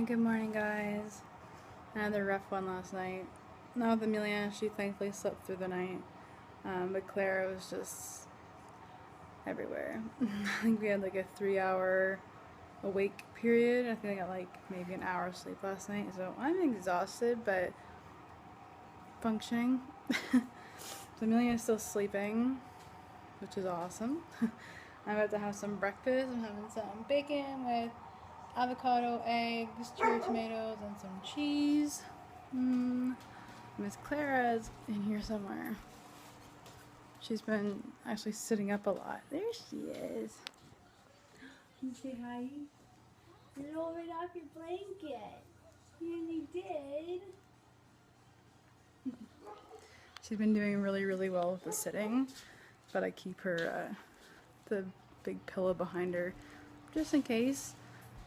Good morning, guys. Another rough one last night. Not with Amelia, she thankfully slept through the night. But Clara was just everywhere. I think we had like a 3-hour awake period. I think I got like maybe an hour of sleep last night. So I'm exhausted, but functioning. So Amelia is still sleeping, which is awesome. I'm about to have some breakfast. I'm having some bacon with avocado, eggs, cherry tomatoes, and some cheese. Miss Clara's in here somewhere. She's been actually sitting up a lot. There she is. You say hi? You rolled right off your blanket. You did. She's been doing really, really well with the sitting, but I keep her the big pillow behind her just in case.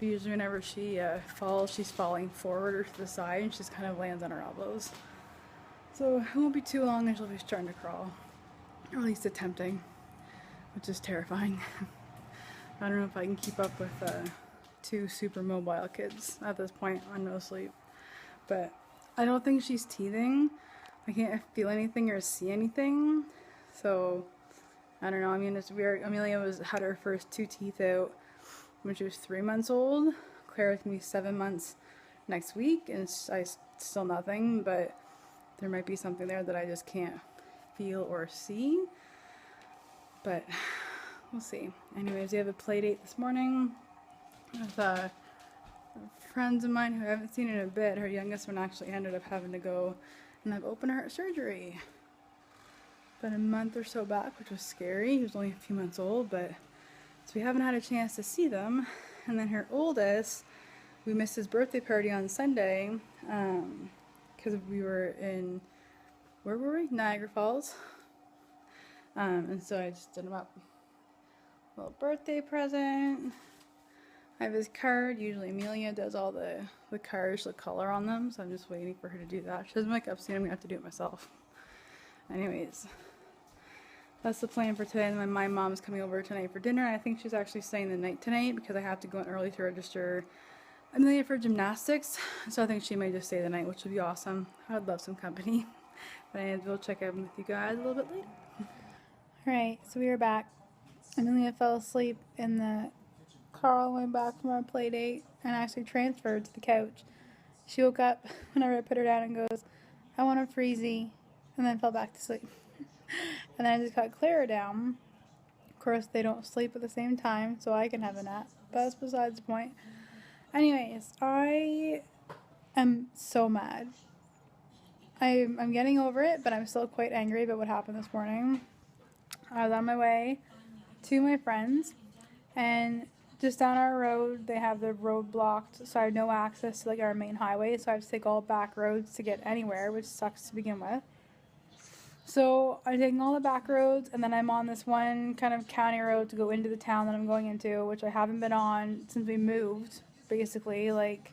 Usually whenever she falls, she's falling forward or to the side, and she just kind of lands on her elbows. So it won't be too long and she'll be starting to crawl, or at least attempting, which is terrifying. I don't know if I can keep up with 2 super mobile kids at this point on no sleep. But I don't think she's teething. I can't feel anything or see anything. So I don't know. I mean, it's weird. Amelia had her first 2 teeth out when she was 3 months old. Clara's gonna be 7 months next week, and I still nothing, but there might be something there that I just can't feel or see. But we'll see. Anyways, we have a play date this morning with friends of mine who I haven't seen in a bit. Her youngest one actually ended up having to go and have open heart surgery about a month or so back, which was scary. He was only a few months old, but so we haven't had a chance to see them. And then her oldest, we missed his birthday party on Sunday because we were in, where were we? Niagara Falls. And so I just did him up a little birthday present. I have his card. Usually Amelia does all the cards, the color on them, so I'm just waiting for her to do that. She doesn't make up, so I'm going to have to do it myself. Anyways, that's the plan for today. And then my mom's coming over tonight for dinner. I think she's actually staying the night tonight because I have to go in early to register Amelia for gymnastics. So I think she may just stay the night, which would be awesome. I would love some company. But I will check in with you guys a little bit later. Alright, so we are back. Amelia fell asleep in the car on the way back from our play date and actually transferred to the couch. She woke up whenever I put her down and goes, "I want a freezy," and then fell back to sleep. And then I just got Clara down. Of course, they don't sleep at the same time, so I can have a nap. But that's besides the point. Anyways, I am so mad. I'm getting over it, but I'm still quite angry about what happened this morning. I was on my way to my friends, and just down our road, they have the road blocked, so I have no access to like our main highway, so I have to take all back roads to get anywhere, which sucks to begin with. So I'm taking all the back roads, and then I'm on this one kind of county road to go into the town that I'm going into, which I haven't been on since we moved, basically, like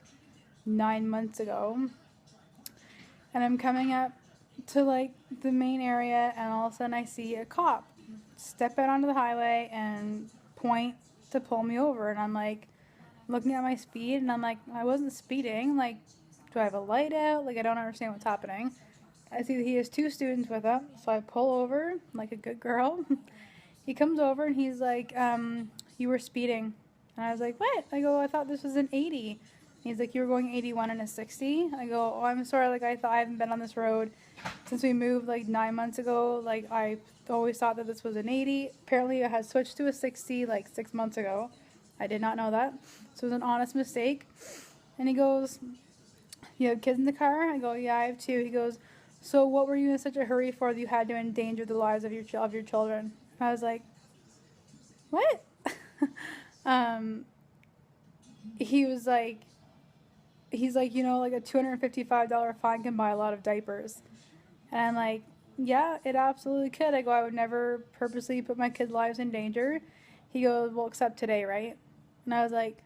9 months ago. And I'm coming up to like the main area, and all of a sudden I see a cop step out onto the highway and point to pull me over. And I'm like looking at my speed, and I'm like, I wasn't speeding. Like, do I have a light out? Like, I don't understand what's happening. I see that he has 2 students with him, so I pull over like a good girl. He comes over and he's like, "You were speeding." And I was like, "What?" I go, "I thought this was an 80. He's like, "You were going 81 and a 60. I go, "Oh, I'm sorry. Like, I haven't been on this road since we moved like 9 months ago. Like, I always thought that this was an 80. Apparently, it had switched to a 60 like 6 months ago. I did not know that. So it was an honest mistake." And he goes, "You have kids in the car?" I go, "Yeah, I have 2. He goes, "So what were you in such a hurry for that you had to endanger the lives of your children?" I was like, "What?" He was like, he's like, like a $255 fine can buy a lot of diapers. And I'm like, yeah, it absolutely could. I go, I would never purposely put my kids' lives in danger. He goes, well, except today, right? And I was like,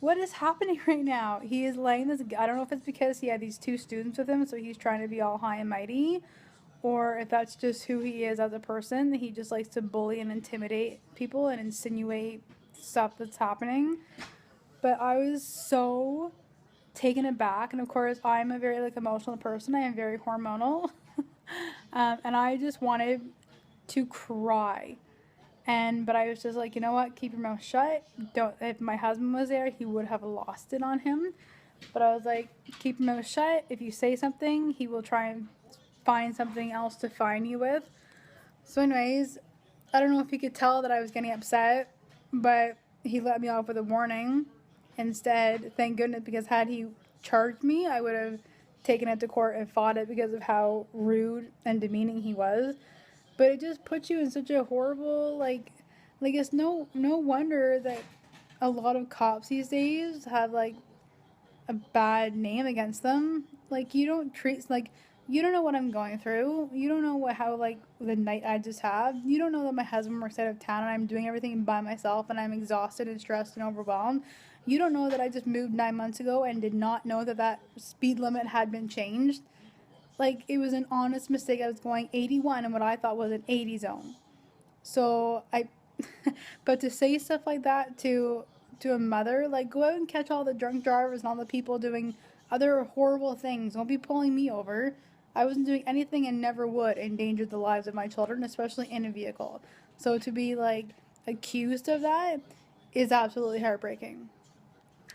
what is happening right now? He is laying this, I don't know if it's because he had these 2 students with him, so he's trying to be all high and mighty, or if that's just who he is as a person. He just likes to bully and intimidate people and insinuate stuff that's happening. But I was so taken aback. And of course, I'm a very like emotional person. I am very hormonal. And I just wanted to cry. But I was just like, you know what? Keep your mouth shut. Don't. If my husband was there, he would have lost it on him. But I was like, keep your mouth shut. If you say something, he will try and find something else to fine you with. So anyways, I don't know if he could tell that I was getting upset, but he let me off with a warning instead. Thank goodness, because had he charged me, I would have taken it to court and fought it because of how rude and demeaning he was. But it just puts you in such a horrible, like it's no wonder that a lot of cops these days have, like, a bad name against them. Like, you don't treat, like, you don't know what I'm going through. You don't know how, like, the night I just had. You don't know that my husband works out of town and I'm doing everything by myself and I'm exhausted and stressed and overwhelmed. You don't know that I just moved 9 months ago and did not know that speed limit had been changed. Like, it was an honest mistake. I was going 81 in what I thought was an 80 zone. So but to say stuff like that to a mother, like, go out and catch all the drunk drivers and all the people doing other horrible things. Don't be pulling me over. I wasn't doing anything and never would endanger the lives of my children, especially in a vehicle. So to be, like, accused of that is absolutely heartbreaking.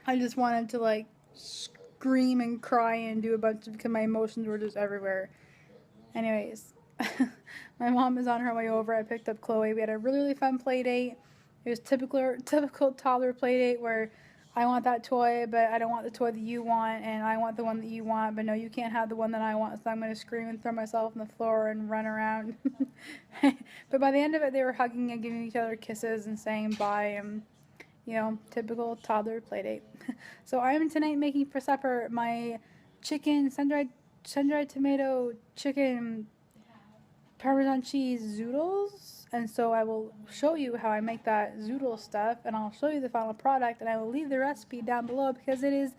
I just wanted to, like, scream and cry and do a bunch of, because my emotions were just everywhere. Anyways, my mom is on her way over. I picked up Chloe. We had a really, really fun play date. It was typical toddler play date where I want that toy, but I don't want the toy that you want, and I want the one that you want, but no, you can't have the one that I want, so I'm going to scream and throw myself on the floor and run around. But by the end of it, they were hugging and giving each other kisses and saying bye, and, you know, typical toddler play date. So I am tonight making for supper my chicken, sun-dried tomato, chicken, Parmesan cheese zoodles. And so I will show you how I make that zoodle stuff, and I'll show you the final product, and I will leave the recipe down below because it is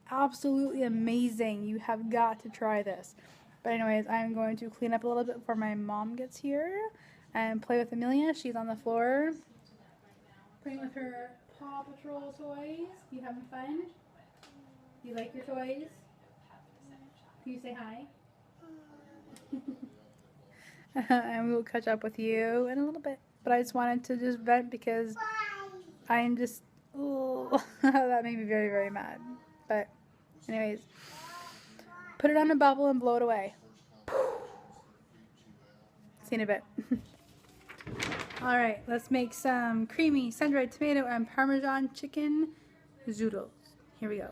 absolutely amazing. You have got to try this. But anyways, I'm going to clean up a little bit before my mom gets here and play with Amelia. She's on the floor playing with her Paw Patrol toys. You having fun? You like your toys? Can you say hi? And we will catch up with you in a little bit. But I just wanted to just vent because I am just, oh, that made me very, very mad. But anyways, put it on a bubble and blow it away. See you in a bit. Alright, let's make some creamy sun-dried tomato and Parmesan chicken zoodles. Here we go.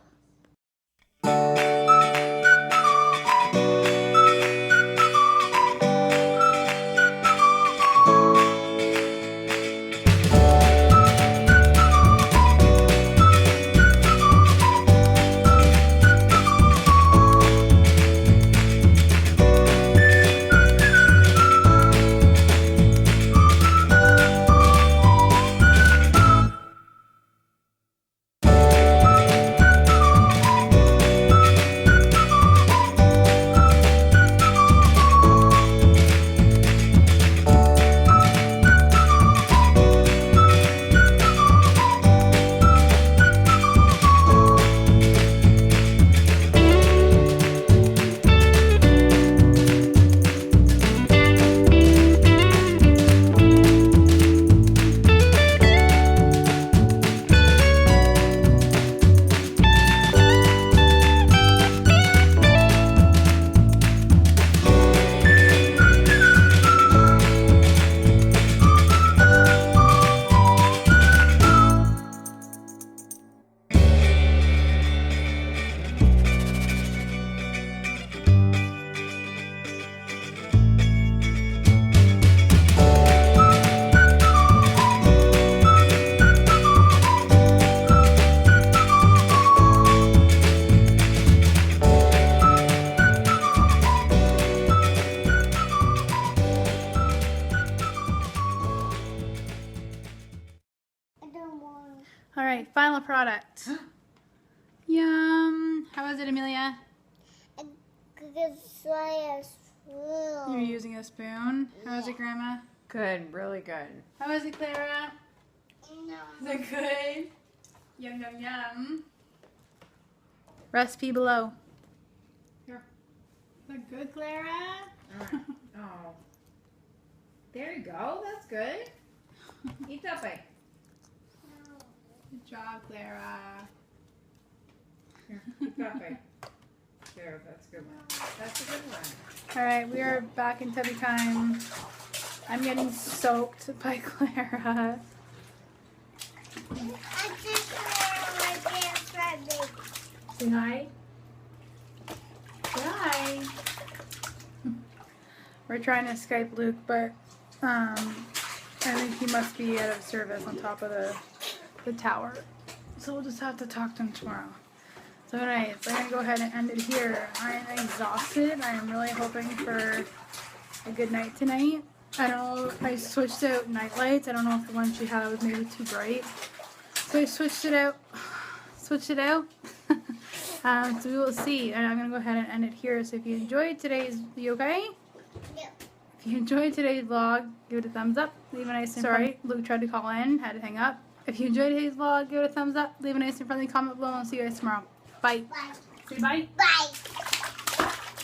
Alright, final product. Yum. How is it, Amelia? You're using a spoon? How is it, Grandma? Good, really good. How is it, Clara? No. Is it good? Yum, yum, yum. Recipe below. Here. Is that good, Clara? Oh. There you go. That's good. Eat that bite. Good job, Clara. Here, eat that bite. There, that's a good one. That's a good one. Alright, we are back in tubby time. I'm getting soaked by Clara. Say hi. Say hi. We're trying to Skype Luke, but I think he must be out of service on top of the tower. So we'll just have to talk to him tomorrow. So anyways, I'm going to go ahead and end it here. I am exhausted. I am really hoping for a good night tonight. I know I switched out night lights. I don't know if the one she had was maybe too bright. So I switched it out. So we will see. And I'm going to go ahead and end it here. So if you enjoyed today's, you okay? Yeah. If you enjoyed today's vlog, give it a thumbs up. Leave a nice and sorry, Luke tried to call in, had to hang up. If you enjoyed today's vlog, give it a thumbs up. Leave a nice and friendly comment below. And I'll see you guys tomorrow. Bye. Bye. Say bye. Bye.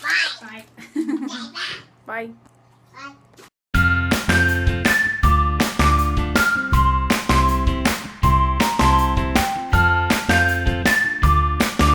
Bye. Bye. Bye. Bye.